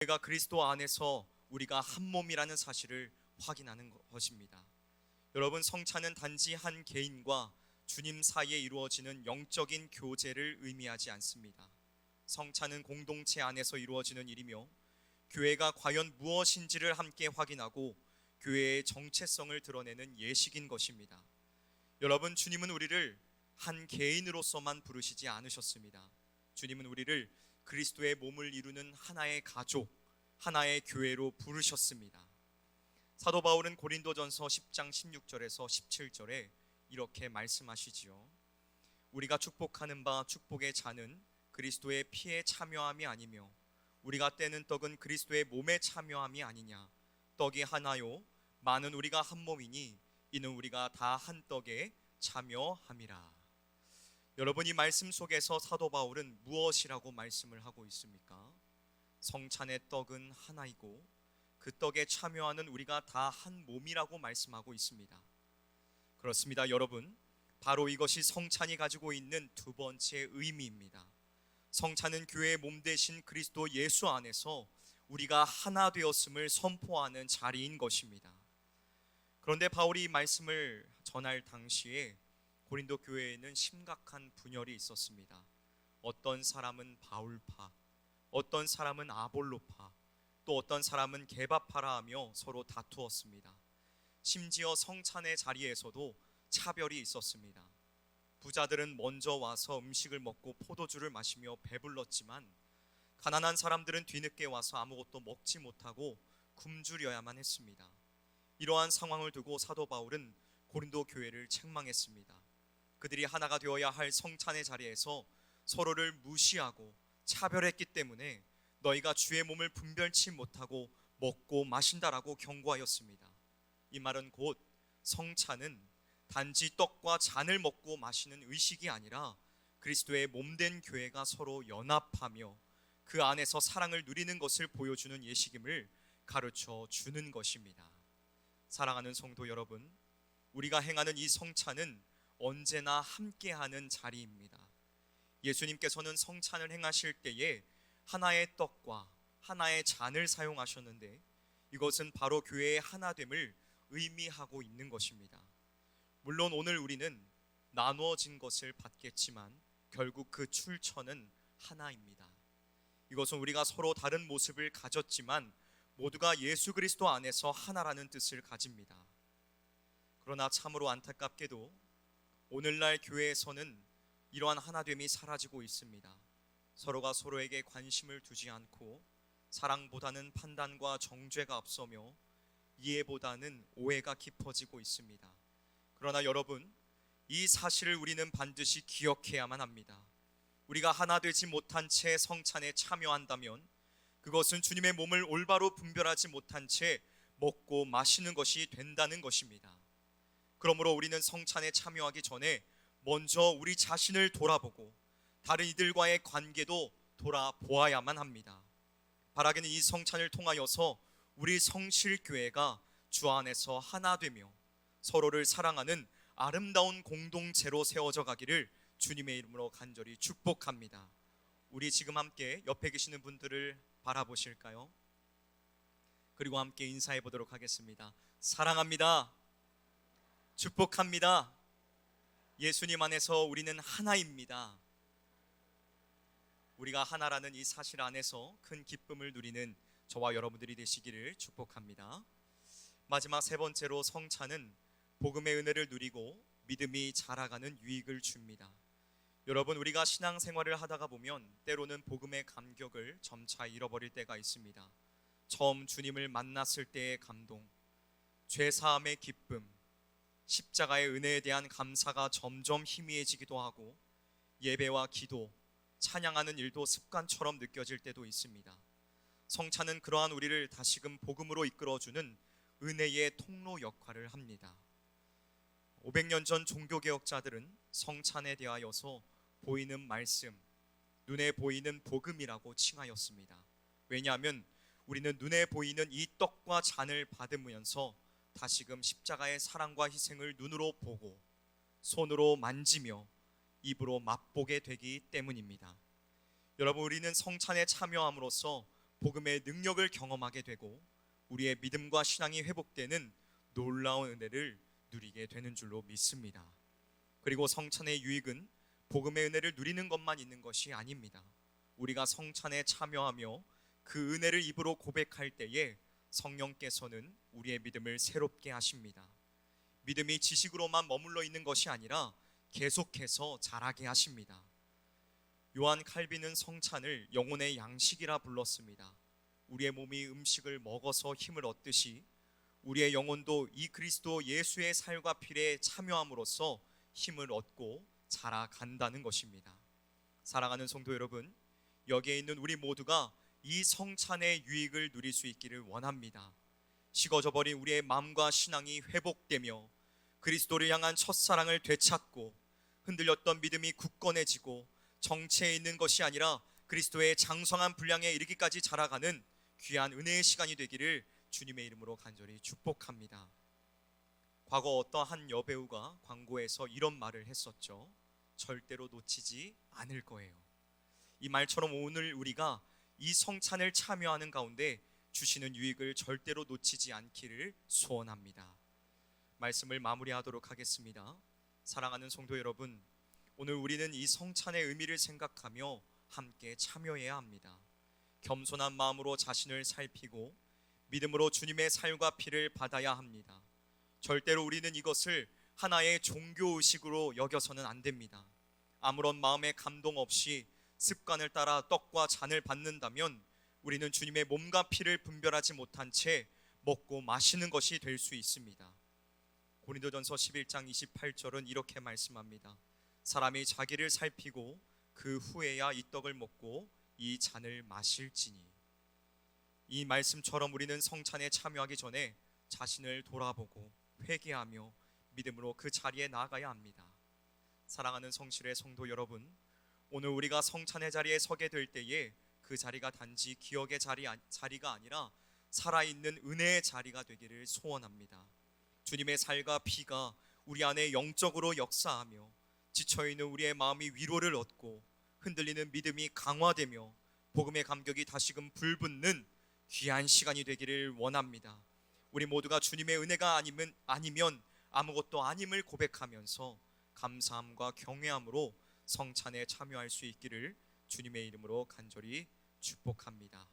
교회가 그리스도 안에서 우리가 한 몸이라는 사실을 확인하는 것입니다. 여러분, 성찬은 단지 한 개인과 주님 사이에 이루어지는 영적인 교제를 의미하지 않습니다. 성찬은 공동체 안에서 이루어지는 일이며 교회가 과연 무엇인지를 함께 확인하고 교회의 정체성을 드러내는 예식인 것입니다. 여러분, 주님은 우리를 한 개인으로서만 부르시지 않으셨습니다. 주님은 우리를 그리스도의 몸을 이루는 하나의 가족, 하나의 교회로 부르셨습니다. 사도 바울은 고린도전서 10장 16절에서 17절에 이렇게 말씀하시지요. 우리가 축복하는 바 축복의 잔은 그리스도의 피에 참여함이 아니며 우리가 떼는 떡은 그리스도의 몸에 참여함이 아니냐. 떡이 하나요 많은 우리가 한 몸이니 이는 우리가 다 한 떡에 참여함이라. 여러분, 이 말씀 속에서 사도 바울은 무엇이라고 말씀을 하고 있습니까? 성찬의 떡은 하나이고 그 떡에 참여하는 우리가 다 한 몸이라고 말씀하고 있습니다. 그렇습니다. 여러분, 바로 이것이 성찬이 가지고 있는 두 번째 의미입니다. 성찬은 교회의 몸 되신 그리스도 예수 안에서 우리가 하나 되었음을 선포하는 자리인 것입니다. 그런데 바울이 이 말씀을 전할 당시에 고린도 교회에는 심각한 분열이 있었습니다. 어떤 사람은 바울파, 어떤 사람은 아볼로파, 또 어떤 사람은 게바파라 하며 서로 다투었습니다. 심지어 성찬의 자리에서도 차별이 있었습니다. 부자들은 먼저 와서 음식을 먹고 포도주를 마시며 배불렀지만 가난한 사람들은 뒤늦게 와서 아무것도 먹지 못하고 굶주려야만 했습니다. 이러한 상황을 두고 사도 바울은 고린도 교회를 책망했습니다. 그들이 하나가 되어야 할 성찬의 자리에서 서로를 무시하고 차별했기 때문에 너희가 주의 몸을 분별치 못하고 먹고 마신다라고 경고하였습니다. 이 말은 곧 성찬은 단지 떡과 잔을 먹고 마시는 의식이 아니라 그리스도의 몸된 교회가 서로 연합하며 그 안에서 사랑을 누리는 것을 보여주는 예식임을 가르쳐 주는 것입니다. 사랑하는 성도 여러분, 우리가 행하는 이 성찬은 언제나 함께하는 자리입니다. 예수님께서는 성찬을 행하실 때에 하나의 떡과 하나의 잔을 사용하셨는데 이것은 바로 교회의 하나됨을 의미하고 있는 것입니다. 물론 오늘 우리는 나누어진 것을 받겠지만 결국 그 출처는 하나입니다. 이것은 우리가 서로 다른 모습을 가졌지만 모두가 예수 그리스도 안에서 하나라는 뜻을 가집니다. 그러나 참으로 안타깝게도 오늘날 교회에서는 이러한 하나됨이 사라지고 있습니다. 서로가 서로에게 관심을 두지 않고 사랑보다는 판단과 정죄가 앞서며 이해보다는 오해가 깊어지고 있습니다. 그러나 여러분, 이 사실을 우리는 반드시 기억해야만 합니다. 우리가 하나 되지 못한 채 성찬에 참여한다면 그것은 주님의 몸을 올바로 분별하지 못한 채 먹고 마시는 것이 된다는 것입니다. 그러므로 우리는 성찬에 참여하기 전에 먼저 우리 자신을 돌아보고 다른 이들과의 관계도 돌아보아야만 합니다. 바라기는 이 성찬을 통하여서 우리 성실교회가 주 안에서 하나 되며 서로를 사랑하는 아름다운 공동체로 세워져 가기를 주님의 이름으로 간절히 축복합니다. 우리 지금 함께 옆에 계시는 분들을 바라보실까요? 그리고 함께 인사해 보도록 하겠습니다. 사랑합니다. 축복합니다. 예수님 안에서 우리는 하나입니다. 우리가 하나라는 이 사실 안에서 큰 기쁨을 누리는 저와 여러분들이 되시기를 축복합니다. 마지막 세 번째로 성찬은 복음의 은혜를 누리고 믿음이 자라가는 유익을 줍니다. 여러분, 우리가 신앙생활을 하다가 보면 때로는 복음의 감격을 점차 잃어버릴 때가 있습니다. 처음 주님을 만났을 때의 감동, 죄사함의 기쁨, 십자가의 은혜에 대한 감사가 점점 희미해지기도 하고 예배와 기도, 찬양하는 일도 습관처럼 느껴질 때도 있습니다. 성찬은 그러한 우리를 다시금 복음으로 이끌어주는 은혜의 통로 역할을 합니다. 500년 전 종교개혁자들은 성찬에 대하여서 보이는 말씀, 눈에 보이는 복음이라고 칭하였습니다. 왜냐하면 우리는 눈에 보이는 이 떡과 잔을 받으면서 다시금 십자가의 사랑과 희생을 눈으로 보고 손으로 만지며 입으로 맛보게 되기 때문입니다. 여러분, 우리는 성찬에 참여함으로써 복음의 능력을 경험하게 되고 우리의 믿음과 신앙이 회복되는 놀라운 은혜를 누리게 되는 줄로 믿습니다. 그리고 성찬의 유익은 복음의 은혜를 누리는 것만 있는 것이 아닙니다. 우리가 성찬에 참여하며 그 은혜를 입으로 고백할 때에 성령께서는 우리의 믿음을 새롭게 하십니다. 믿음이 지식으로만 머물러 있는 것이 아니라 계속해서 자라게 하십니다. 요한 칼빈은 성찬을 영혼의 양식이라 불렀습니다. 우리의 몸이 음식을 먹어서 힘을 얻듯이 우리의 영혼도 이 그리스도 예수의 살과 피에 참여함으로써 힘을 얻고 자라간다는 것입니다. 사랑하는 성도 여러분, 여기에 있는 우리 모두가 이 성찬의 유익을 누릴 수 있기를 원합니다. 식어져버린 우리의 마음과 신앙이 회복되며 그리스도를 향한 첫사랑을 되찾고 흔들렸던 믿음이 굳건해지고 정체에 있는 것이 아니라 그리스도의 장성한 분량에 이르기까지 자라가는 귀한 은혜의 시간이 되기를 주님의 이름으로 간절히 축복합니다. 과거 어떠한 여배우가 광고에서 이런 말을 했었죠. 절대로 놓치지 않을 거예요. 이 말처럼 오늘 우리가 이 성찬을 참여하는 가운데 주시는 유익을 절대로 놓치지 않기를 소원합니다. 말씀을 마무리하도록 하겠습니다. 사랑하는 성도 여러분, 오늘 우리는 이 성찬의 의미를 생각하며 함께 참여해야 합니다. 겸손한 마음으로 자신을 살피고 믿음으로 주님의 살과 피를 받아야 합니다. 절대로 우리는 이것을 하나의 종교의식으로 여겨서는 안 됩니다. 아무런 마음의 감동 없이 습관을 따라 떡과 잔을 받는다면 우리는 주님의 몸과 피를 분별하지 못한 채 먹고 마시는 것이 될 수 있습니다. 고린도전서 11장 28절은 이렇게 말씀합니다. 사람이 자기를 살피고 그 후에야 이 떡을 먹고 이 잔을 마실지니. 이 말씀처럼 우리는 성찬에 참여하기 전에 자신을 돌아보고 회개하며 믿음으로 그 자리에 나아가야 합니다. 사랑하는 성실의 성도 여러분, 오늘 우리가 성찬의 자리에 서게 될 때에 그 자리가 단지 기억의 자리가 아니라 살아있는 은혜의 자리가 되기를 소원합니다. 주님의 살과 피가 우리 안에 영적으로 역사하며 지쳐있는 우리의 마음이 위로를 얻고 흔들리는 믿음이 강화되며 복음의 감격이 다시금 불붙는 귀한 시간이 되기를 원합니다. 우리 모두가 주님의 은혜가 아니면 아무것도 아님을 고백하면서 감사함과 경외함으로 성찬에 참여할 수 있기를 주님의 이름으로 간절히 축복합니다.